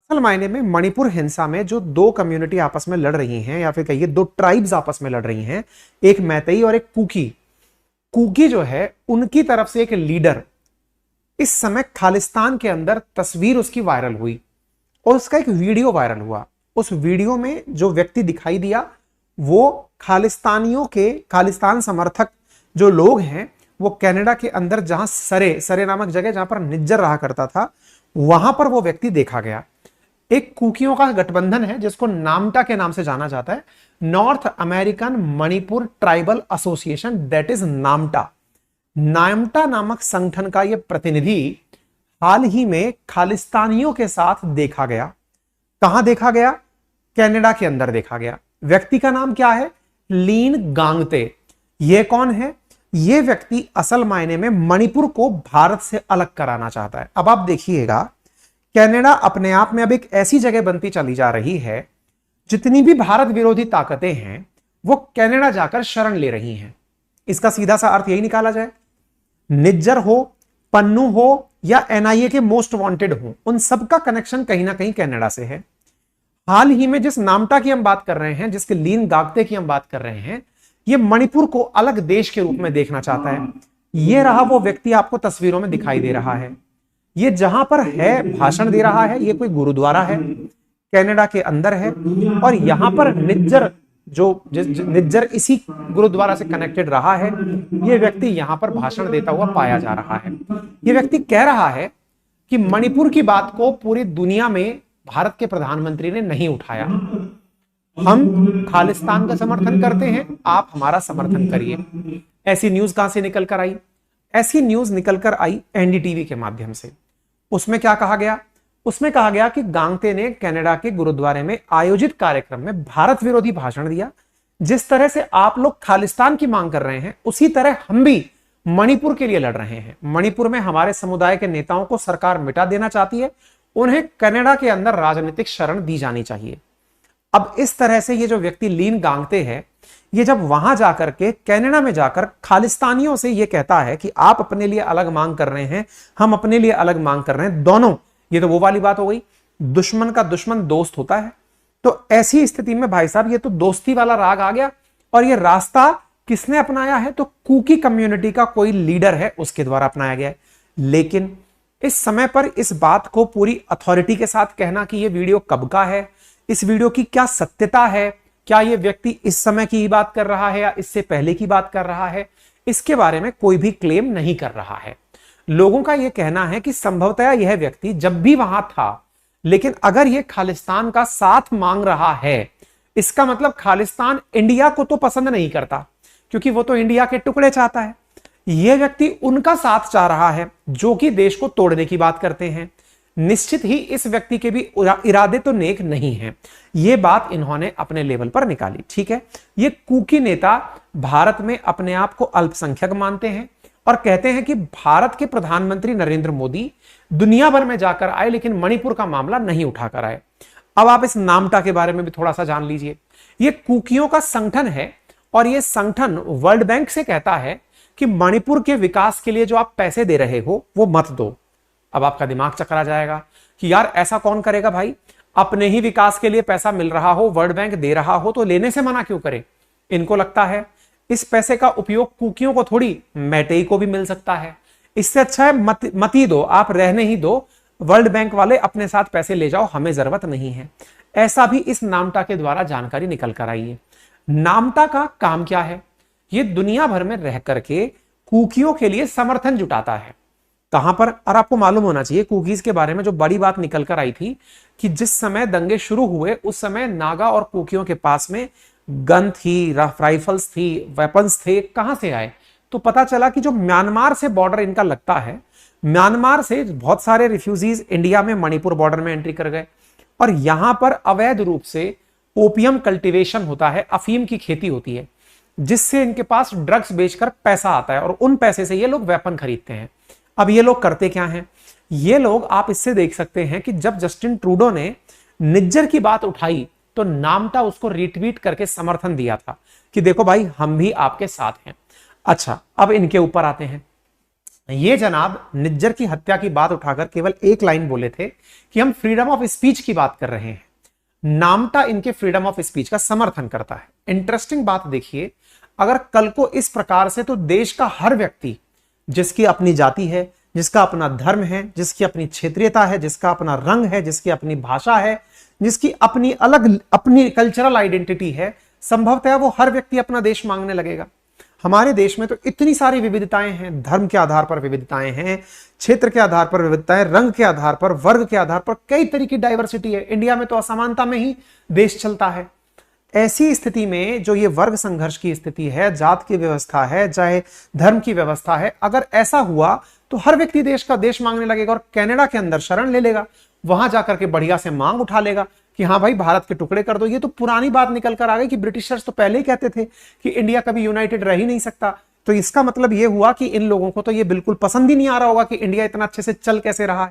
असल मायने में मणिपुर हिंसा में जो दो कम्युनिटी आपस में लड़ रही हैं, या फिर कहिए दो ट्राइब्स आपस में लड़ रही हैं, एक मैतेई और एक कुकी। कुकी जो है उनकी तरफ से एक लीडर इस समय खालिस्तान के अंदर तस्वीर उसकी वायरल हुई और उसका एक वीडियो वायरल हुआ। उस वीडियो में जो व्यक्ति दिखाई दिया वो खालिस्तान समर्थक जो लोग हैं वो कनाडा के अंदर जहां सरे सरे नामक जगह जहां पर निज्जर रहा करता था वहां पर वो व्यक्ति देखा गया। एक कुकियों का गठबंधन है जिसको नामटा के नाम से जाना जाता है, north American Manipur tribal association, that is NAMTA. NAMTA नामक संगठन का यह प्रतिनिधि हाल ही में खालिस्तानियों के साथ देखा गया। कहां देखा गया? कनाडा के अंदर देखा गया। व्यक्ति का नाम क्या है? लीन गांगते। यह कौन है? यह व्यक्ति असल मायने में मणिपुर को भारत से अलग कराना चाहता है। अब आप देखिएगा, कनाडा अपने आप में अब एक ऐसी जगह बनती चली जा रही है, जितनी भी भारत विरोधी ताकतें हैं वो कनाडा जाकर शरण ले रही हैं। इसका सीधा सा अर्थ यही निकाला जाए, निज्जर हो, पन्नू हो या एनआईए के मोस्ट वांटेड हो, उन सबका कनेक्शन कहीं ना कहीं कनाडा से है। हाल ही में जिस नामटा की हम बात कर रहे हैं, जिसके लीन गागते की हम बात कर रहे हैं, ये मणिपुर को अलग देश के रूप में देखना चाहता है। ये रहा वो व्यक्ति आपको तस्वीरों में दिखाई दे रहा है। ये जहां पर है भाषण दे रहा है, ये कोई गुरुद्वारा है, कनाडा के अंदर है, और यहां पर निज्जर निज्जर इसी गुरुद्वारा से कनेक्टेड रहा है, ये व्यक्ति यहां पर भाषण देता हुआ पाया जा रहा है। ये व्यक्ति कह रहा है कि मणिपुर की बात को पूरी दुनिया में भारत के प्रधानमंत्री ने नहीं उठाया। हम खालिस्तान का समर्थन करते हैं, आप हमारा समर्थन करिए। ऐसी न्यूज कहां से निकल कर आई? ऐसी न्यूज निकल कर आई एनडीटीवी के माध्यम से। उसमें क्या कहा गया? उसमें कहा गया कि गांगते ने कनाडा के गुरुद्वारे में आयोजित कार्यक्रम में भारत विरोधी भाषण दिया। जिस तरह से आप लोग खालिस्तान की मांग कर रहे हैं, उसी तरह हम भी मणिपुर के लिए लड़ रहे हैं। मणिपुर में हमारे समुदाय के नेताओं को सरकार मिटा देना चाहती है, उन्हें कनाडा के अंदर राजनीतिक शरण दी जानी चाहिए। अब इस तरह से ये जो व्यक्ति लीन गांगते हैं, ये जब वहां जाकर के कनाडा में जाकर खालिस्तानियों से ये कहता है कि आप अपने लिए अलग मांग कर रहे हैं, हम अपने लिए अलग मांग कर रहे हैं, दोनों, ये तो वो वाली बात हो गई, दुश्मन का दुश्मन दोस्त होता है। तो ऐसी स्थिति में भाई साहब ये तो दोस्ती वाला राग आ गया। और ये रास्ता किसने अपनाया है? तो कुकी कम्युनिटी का कोई लीडर है, उसके द्वारा अपनाया गया है। लेकिन इस समय पर इस बात को पूरी अथॉरिटी के साथ कहना कि ये वीडियो कब का है, इस वीडियो की क्या सत्यता है, क्या ये व्यक्ति इस समय की ही बात कर रहा है या इससे पहले की बात कर रहा है, इसके बारे में कोई भी क्लेम नहीं कर रहा है। लोगों का यह कहना है कि संभवतः यह व्यक्ति जब भी वहां था, लेकिन अगर यह खालिस्तान का साथ मांग रहा है, इसका मतलब खालिस्तान इंडिया को तो पसंद नहीं करता, क्योंकि वो तो इंडिया के टुकड़े चाहता है। यह व्यक्ति उनका साथ चाह रहा है जो कि देश को तोड़ने की बात करते हैं। निश्चित ही इस व्यक्ति के भी इरादे तो नेक नहीं हैं। यह बात इन्होंने अपने लेवल पर निकाली। ठीक है, ये कुकी नेता भारत में अपने आप को अल्पसंख्यक मानते हैं और कहते हैं कि भारत के प्रधानमंत्री नरेंद्र मोदी दुनिया भर में जाकर आए, लेकिन मणिपुर का मामला नहीं उठाकर आए। अब आप इस नामटा के बारे में भी थोड़ा सा जान लीजिए। यह कुकियों का संगठन है और यह संगठन वर्ल्ड बैंक से कहता है कि मणिपुर के विकास के लिए जो आप पैसे दे रहे हो वो मत दो। अब आपका दिमाग चकरा जाएगा कि यार ऐसा कौन करेगा भाई, अपने ही विकास के लिए पैसा मिल रहा हो, वर्ल्ड बैंक दे रहा हो, तो लेने से मना क्यों करे। इनको लगता है इस पैसे का उपयोग कुकियों को थोड़ी, मैतेई को भी मिल सकता है। इससे अच्छा है मत ही दो, आप रहने ही दो, वर्ल्ड बैंक वाले अपने साथ पैसे ले जाओ, हमें जरूरत नहीं है। ऐसा भी इस नामटा के द्वारा जानकारी निकल कर आई है। नामटा का काम क्या है? ये दुनिया भर में रह करके कुकियों के लिए समर्थन जुटाता है। कहां पर? और आपको मालूम होना चाहिए कुकीज के बारे में जो बड़ी बात निकल कर आई थी कि जिस समय दंगे शुरू हुए उस समय नागा और कुकियों के पास में गन थी, राइफल्स थी, वेपन्स थे। कहां से आए? तो पता चला कि जो म्यांमार से बॉर्डर इनका लगता है, म्यांमार से बहुत सारे रिफ्यूजीज इंडिया में मणिपुर बॉर्डर में एंट्री कर गए और यहां पर अवैध रूप से ओपियम कल्टीवेशन होता है, अफीम की खेती होती है, जिससे इनके पास ड्रग्स बेचकर पैसा आता है और उन पैसे से ये लोग वेपन खरीदते हैं। अब ये लोग करते क्या हैं? ये लोग, आप इससे देख सकते हैं कि जब जस्टिन ट्रूडो ने निज्जर की बात उठाई तो नामटा उसको रिट्वीट करके समर्थन दिया था कि देखो भाई हम भी आपके साथ हैं। अच्छा, अब इनके ऊपर आते हैं। ये जनाब निज्जर की हत्या की बात उठाकर केवल एक लाइन बोले थे कि हम फ्रीडम ऑफ स्पीच की बात कर रहे हैं। नामटा इनके फ्रीडम ऑफ स्पीच का समर्थन करता है। इंटरेस्टिंग बात देखिए, अगर कल को इस प्रकार से तो देश का हर व्यक्ति जिसकी अपनी जाति है, जिसका अपना धर्म है, जिसकी अपनी क्षेत्रीयता है, जिसका अपना रंग है, जिसकी अपनी भाषा है, जिसकी अपनी अलग अपनी कल्चरल आइडेंटिटी है, संभवतः वो हर व्यक्ति अपना देश मांगने लगेगा। हमारे देश में तो इतनी सारी विविधताएं हैं, धर्म के आधार पर विविधताएं हैं, क्षेत्र के आधार पर विविधताएं, रंग के आधार पर, वर्ग के आधार पर कई तरह की डाइवर्सिटी है। इंडिया में तो असमानता में ही देश चलता है। ऐसी स्थिति में जो ये वर्ग संघर्ष की स्थिति है, जात की व्यवस्था है, चाहे धर्म की व्यवस्था है, अगर ऐसा हुआ तो हर व्यक्ति देश का देश मांगने लगेगा और कनाडा के अंदर शरण ले लेगा, वहां जाकर के बढ़िया से मांग उठा लेगा कि हाँ भाई भारत के टुकड़े कर दो। ये तो पुरानी बात निकल कर आ गई कि ब्रिटिशर्स तो पहले ही कहते थे कि इंडिया कभी यूनाइटेड रह ही नहीं सकता। तो इसका मतलब ये हुआ कि इन लोगों को तो ये बिल्कुल पसंद ही नहीं आ रहा होगा कि इंडिया इतना अच्छे से चल कैसे रहा है।